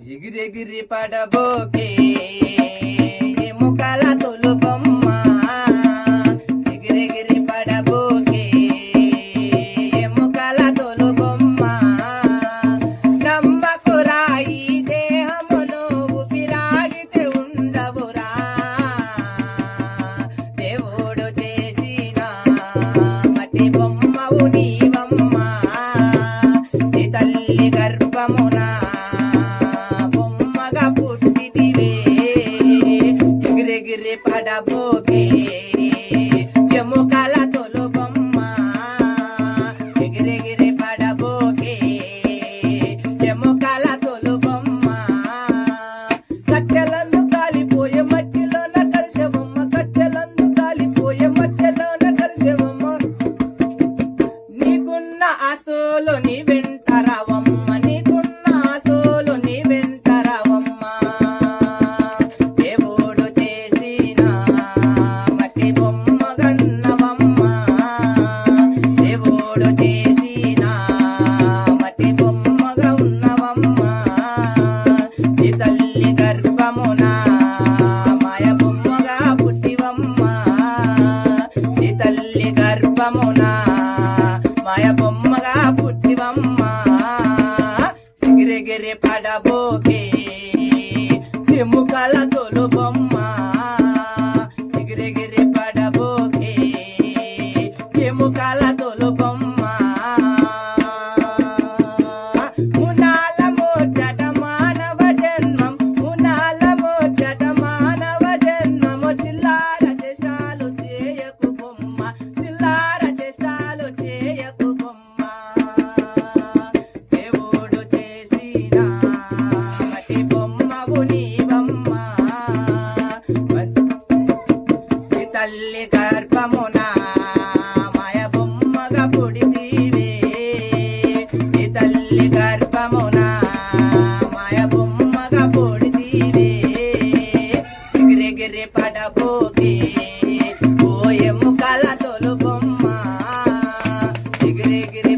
ఎగిరెగిరి పడబోకే ఎముకల తొలుబొమ్మ ఎగిరెగిరి పడబోకే ఎముకల తొలుబొమ్మ నమ్మకురా ఈ దేహమును ఊపిరాగితే ఉండవురా దేవుడు చేసిన మట్టి బొమ్మవు నీవమ్మ నీ తల్లి గర్భమునా ఎగిరెగిరి పడబోకే ఎముకల తొలుబొమ్మ ఎగిరెగిరి పడబోకే ఎముకల తొలుబొమ్మ కట్టెలందు కాలిపోయే మట్టిలోన కలిసేవమ్మ కట్టెలందు కాలిపోయే మట్టిలోన కలిసేవమ్మ నీకున్న ఆస్తులు నీ వెంట రావమ్మ నీకున్న ఆస్తులు నీ వెంట రావమ్మ మాయ బొమ్మగా పుట్టివమ్మ ఎగిరెగిరి పడబోకే ఎముకల తొలుబొమ్మ ఎగిరెగిరి పడబోకే ఎముకల తొలుబొమ్మ మునాల మోచట మానవ జన్మం మునాల మోచట మానవ జన్మము చిల్లార చేష్టాలు చేయకు బొమ్మ చిల్లార చేష్టాలు చేయకు బొమ్మ దేవుడు చేసిన మట్టి బొమ్మవు నీవమ్మ నీ తల్లి గర్భమునా మాయ బొమ్మగా పుడితివే నీ తల్లి గర్భమునా మాయ బొమ్మగా పుడితివే ఎగిరెగిరి పడబోకే ఓ ఎముకల తొలుబొమ్మ ఎగిరెగిరి